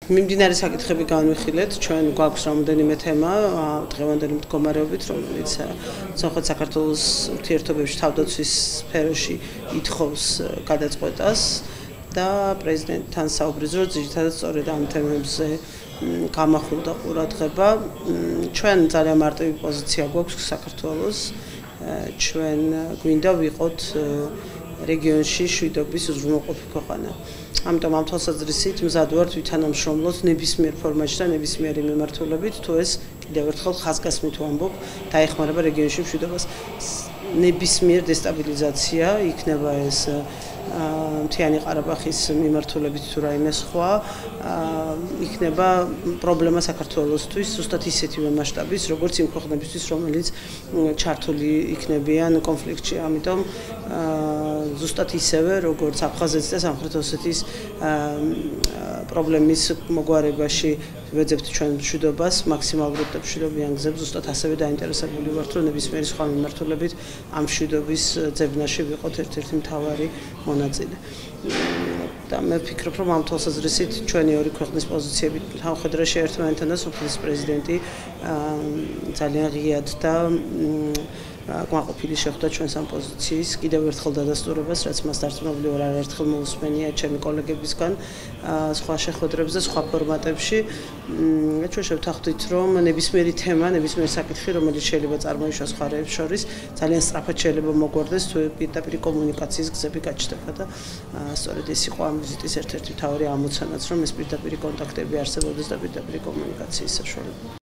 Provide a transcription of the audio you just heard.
მიმდინარე საკითხები განვიხილეთ, ჩვენ გვაქვს რამოდენიმე თემა დღევანდელი მდგომარეობით, რომელიც სამხრეთ საქართველოს ურთიერთობებში თავდაცვის სფეროში ითხოვს გადაწყვეტას და პრეზიდენტთან საუბრის დროს ძირითადად სწორედ ამ თემებზე გამახვილდა ყურადღება. ჩვენ ძალიან მარტივი პოზიცია გვაქვს საქართველოს. ჩვენ გვინდა ვიყოთ რეგიონში შვიდობის უზრუნველყოფი ქვეყანა. ამიტომ ამ თვალსაზრისით მზად ვართ ვითანამშრომლოთ ნებისმიერ ფორმატში და ნებისმიერი მიმართულებით, თუ ეს კიდევ ერთხელ ხაზგასმით ვამბობ, დაეხმარება რეგიონში მშვიდობას. ნებისმიერ დესტაბილიზაცია იქნება ეს მთიანი ყარაბაღის მიმართულებით თუ რაიმე სხვა, იქნება პრობლემა საქართველოსთვის ზუსტად ისეთივე მასშტაბის, როგორც იმ ქვეყნებისთვის, რომელიც ჩართული იქნებიან კონფლიქტში. ამიტომ ზუსტად ისევე, როგორც აფხაზეთის და სამხრეთ ოსეთის პრობლემის მოგვარებაში ვეძებთ ჩვენ მშვიდობას, მაქსიმალურად და მშვიდობიან გზებს, ზუსტად ასევე დაინტერესებული ვართ, რომ ნებისმიერი სხვა მიმართულებით ამ მშვიდობის ძებნაში ვიყოთ ერთ-ერთი მთავარი მონაწილე. და მე ვფიქრობ, რომ ამ თვალსაზრისით ჩვენი ორი ქვეყნის პოზიციები თანამხედროში ერთმანეთთან და სოფლის პრეზიდენტი ძალიან ღიად და კმაყოფილი შეხვდა ჩვენს ამ პოზიციის კიდევ ერთხელ დადასტურებას, რაც მას დარწმუნებული ვარ არაერთხელ მოусმენია ჩემი კოლეგებისგან სხვა შეხვედრებზე და სხვა ფორმატებში. ჩვენ შევთანხმდით, რომ ნებისმიერი თემა, ნებისმიერი საკითხი, რომელიც შეიძლება წარმოიშვას სხვა რებს შორის, ძალიან სწრაფად შეიძლება მოგვარდეს, თუ პირდაპირ კომუნიკაციის გზები გაჩნდება და სწორედ ეს იყო ამ ვიზიტის ერთ-ერთი მთავარი ამოცანაც, რომ ეს პირდაპირ კონტაქტები არსებობდეს და პირდაპირ კომუნიკაციის საშუალება.